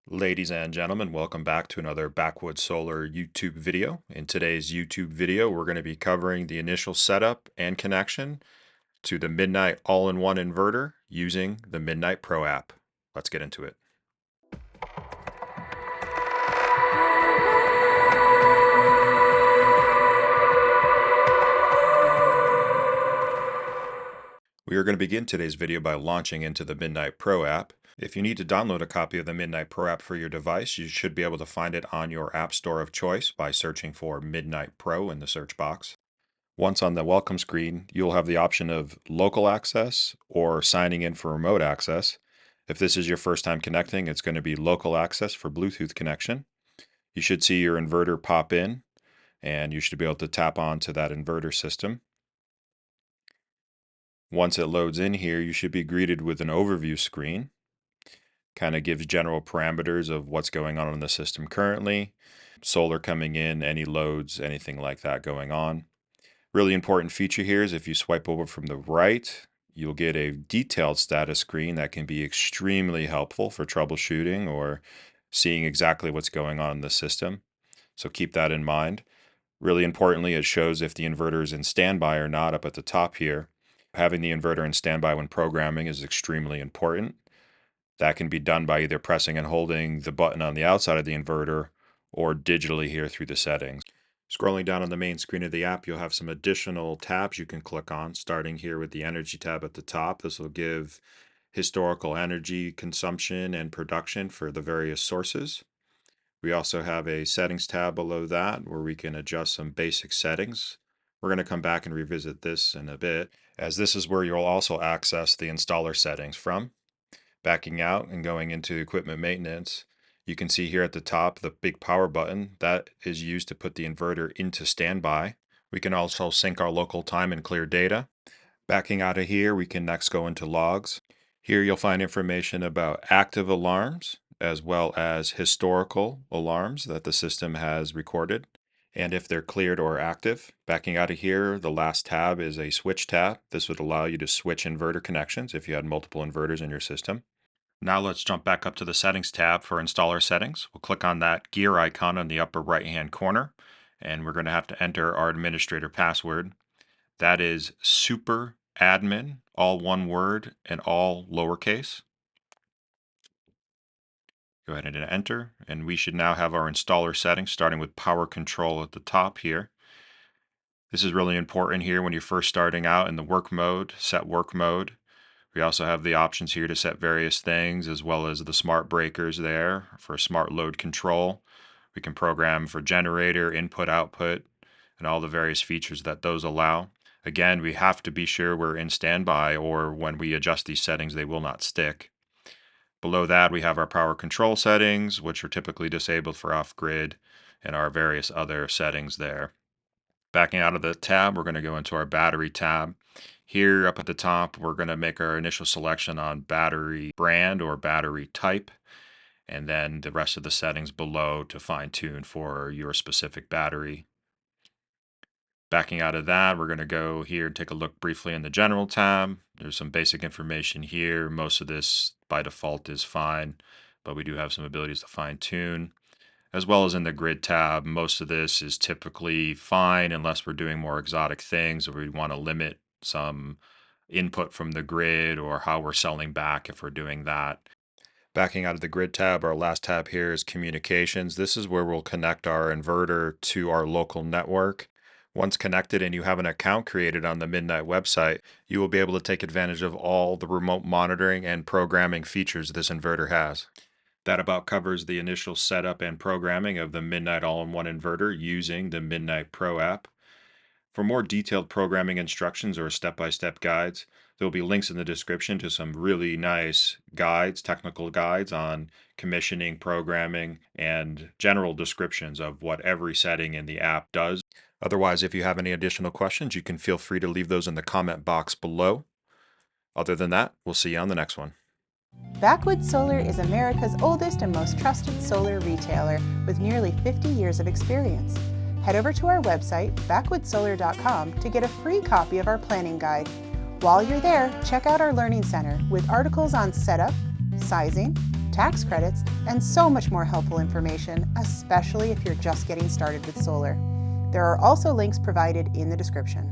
Ladies and gentlemen, welcome back to another Backwoods Solar YouTube video. In today's YouTube video, we're going to be covering the initial setup and connection to the Midnite all-in-one inverter using the Midnite Pro app. Let's get into it. We are going to begin today's video by launching into the Midnite Pro app. If you need to download a copy of the Midnite Pro app for your device, you should be able to find it on your app store of choice by searching for Midnite Pro in the search box. Once on the welcome screen, you'll have the option of local access or signing in for remote access. If this is your first time connecting, it's going to be local access for Bluetooth connection. You should see your inverter pop in, and you should be able to tap onto that inverter system. Once it loads in here, you should be greeted with an overview screen. Kind of gives general parameters of what's going on in the system currently, solar coming in, any loads, anything like that going on. Really important feature here is if you swipe over from the right, you'll get a detailed status screen that can be extremely helpful for troubleshooting or seeing exactly what's going on in the system. So keep that in mind. Really importantly, it shows if the inverter is in standby or not up at the top here. Having the inverter in standby when programming is extremely important. That can be done by either pressing and holding the button on the outside of the inverter or digitally here through the settings. Scrolling down on the main screen of the app, you'll have some additional tabs you can click on, starting here with the Energy tab at the top. This will give historical energy consumption and production for the various sources. We also have a Settings tab below that where we can adjust some basic settings. We're going to come back and revisit this in a bit, as this is where you'll also access the installer settings from. Backing out and going into equipment maintenance, you can see here at the top the big power button that is used to put the inverter into standby. We can also sync our local time and clear data. Backing out of here, we can next go into logs. Here you'll find information about active alarms as well as historical alarms that the system has recorded and if they're cleared or active. Backing out of here, the last tab is a switch tab. This would allow you to switch inverter connections if you had multiple inverters in your system. Now let's jump back up to the Settings tab for installer settings. We'll click on that gear icon in the upper right hand corner, and we're going to have to enter our administrator password. That is super admin, all one word and all lowercase. Go ahead and enter, and we should now have our installer settings starting with power control at the top here. This is really important here when you're first starting out in the work mode, set work mode. We also have the options here to set various things as well as the smart breakers there for smart load control. We can program for generator, input, output, and all the various features that those allow. Again, we have to be sure we're in standby or when we adjust these settings, they will not stick. Below that, we have our power control settings, which are typically disabled for off-grid, and our various other settings there. Backing out of the tab, we're going to go into our battery tab. Here up at the top, we're going to make our initial selection on battery brand or battery type, and then the rest of the settings below to fine tune for your specific battery. Backing out of that, we're going to go here and take a look briefly in the general tab. There's some basic information here. Most of this by default is fine, but we do have some abilities to fine tune. As well as in the grid tab, most of this is typically fine unless we're doing more exotic things or we want to limit some input from the grid or how we're selling back if we're doing that. Backing out of the grid tab, our last tab here is communications. This is where we'll connect our inverter to our local network. Once connected and you have an account created on the Midnite website, you will be able to take advantage of all the remote monitoring and programming features this inverter has. That about covers the initial setup and programming of the Midnite all-in-one inverter using the Midnite Pro app. For more detailed programming instructions or step-by-step guides, there will be links in the description to some really nice guides, technical guides on commissioning, programming, and general descriptions of what every setting in the app does. Otherwise, if you have any additional questions, you can feel free to leave those in the comment box below. Other than that, we'll see you on the next one. Backwoods Solar is America's oldest and most trusted solar retailer with nearly 50 years of experience. Head over to our website, backwoodssolar.com, to get a free copy of our planning guide. While you're there, check out our Learning Center with articles on setup, sizing, tax credits, and so much more helpful information, especially if you're just getting started with solar. There are also links provided in the description.